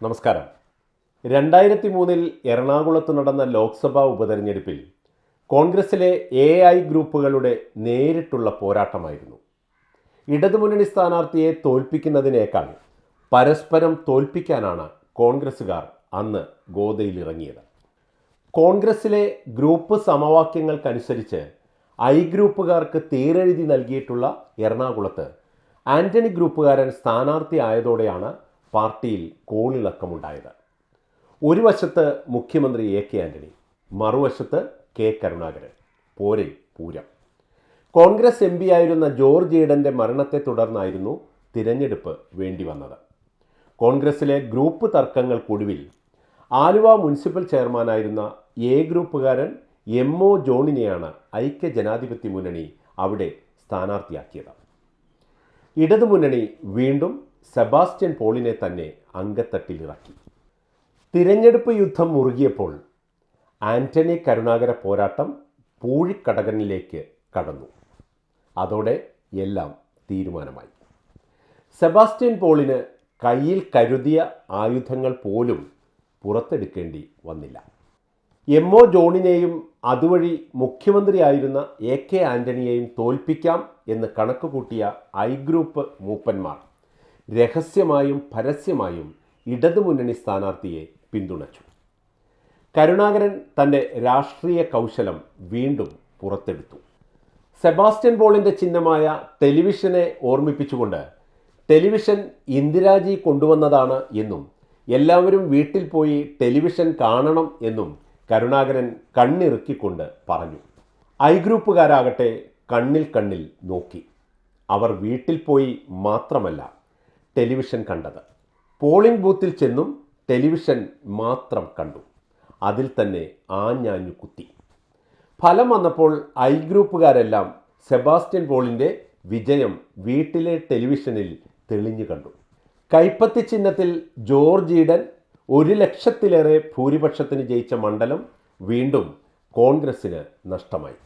നമസ്കാരം. 2003 എറണാകുളത്ത് നടന്ന ലോക്സഭാ ഉപതെരഞ്ഞെടുപ്പിൽ കോൺഗ്രസിലെ AI ഗ്രൂപ്പുകളുടെ നേരിട്ടുള്ള പോരാട്ടമായിരുന്നു. ഇടതുമുന്നണി സ്ഥാനാർത്ഥിയെ തോൽപ്പിക്കുന്നതിനേക്കാൾ പരസ്പരം തോൽപ്പിക്കാനാണ് കോൺഗ്രസുകാർ അന്ന് ഗോദയിലിറങ്ങിയത്. കോൺഗ്രസിലെ ഗ്രൂപ്പ് സമവാക്യങ്ങൾക്കനുസരിച്ച് I ഗ്രൂപ്പുകാർക്ക് തീരെഴുതി നൽകിയിട്ടുള്ള എറണാകുളത്ത് ആന്റണി ഗ്രൂപ്പുകാരൻ സ്ഥാനാർത്ഥിയായതോടെയാണ് പാർട്ടിയിൽ കോളിളക്കമുണ്ടായത്. ഒരു വശത്ത് മുഖ്യമന്ത്രി AK ആന്റണി, മറുവശത്ത് K കരുണാകരൻ. പോരെ പൂരം. കോൺഗ്രസ് MP ആയിരുന്ന ജോർജ് ഈഡന്റെ മരണത്തെ തുടർന്നായിരുന്നു തിരഞ്ഞെടുപ്പ് വേണ്ടി വന്നത്. കോൺഗ്രസിലെ ഗ്രൂപ്പ് തർക്കങ്ങൾക്കൊടുവിൽ ആലുവ മുനിസിപ്പൽ ചെയർമാനായിരുന്ന A ഗ്രൂപ്പുകാരൻ MO ജോണിനെയാണ് ഐക്യ ജനാധിപത്യ മുന്നണി അവിടെ സ്ഥാനാർത്ഥിയാക്കിയത്. ഇടതുമുന്നണി വീണ്ടും സെബാസ്റ്റ്യൻ പോളിനെ തന്നെ അങ്കത്തട്ടിലിറക്കി. തിരഞ്ഞെടുപ്പ് യുദ്ധം മുറുകിയപ്പോൾ ആന്റണി കരുണാകര പോരാട്ടം പൂഴിക്കടകനിലേക്ക് കടന്നു. അതോടെ എല്ലാം തീരുമാനമായി. സെബാസ്റ്റ്യൻ പോളിന് കയ്യിൽ കരുതിയ ആയുധങ്ങൾ പോലും പുറത്തെടുക്കേണ്ടി വന്നില്ല. MO ജോണിനെയും അതുവഴി മുഖ്യമന്ത്രിയായിരുന്ന AK ആന്റണിയെയും തോൽപ്പിക്കാം എന്ന് കണക്കുകൂട്ടിയ I ഗ്രൂപ്പ് മൂപ്പന്മാർ രഹസ്യമായും പരസ്യമായും ഇടതുമുന്നണി സ്ഥാനാർത്ഥിയെ പിന്തുണച്ചു. കരുണാകരൻ തൻ്റെ രാഷ്ട്രീയ കൗശലം വീണ്ടും പുറത്തെടുത്തു. സെബാസ്റ്റ്യൻ പോളിൻ്റെ ചിഹ്നമായ ടെലിവിഷനെ ഓർമ്മിപ്പിച്ചുകൊണ്ട് ടെലിവിഷൻ ഇന്ദിരാജി കൊണ്ടുവന്നതാണ് എന്നും എല്ലാവരും വീട്ടിൽ പോയി ടെലിവിഷൻ കാണണം എന്നും കരുണാകരൻ കണ്ണിറുക്കിക്കൊണ്ട് പറഞ്ഞു. I ഗ്രൂപ്പുകാരാകട്ടെ കണ്ണിൽ നോക്കി. അവർ വീട്ടിൽ പോയി മാത്രമല്ല ടെലിവിഷൻ കണ്ടത്. പോളിംഗ് ബൂത്തിൽ ചെന്നും ടെലിവിഷൻ മാത്രം കണ്ടു. അതിൽ തന്നെ ആഞ്ഞാഞ്ഞു കുത്തി. ഫലം വന്നപ്പോൾ I ഗ്രൂപ്പുകാരെല്ലാം സെബാസ്റ്റ്യൻ പോളിൻ്റെ വിജയം വീട്ടിലെ ടെലിവിഷനിൽ തെളിഞ്ഞു കണ്ടു. കൈപ്പത്തി ചിഹ്നത്തിൽ ജോർജ് ഈഡൻ 1,00,000-ലേറെ ഭൂരിപക്ഷത്തിന് ജയിച്ച മണ്ഡലം വീണ്ടും കോൺഗ്രസിന് നഷ്ടമായി.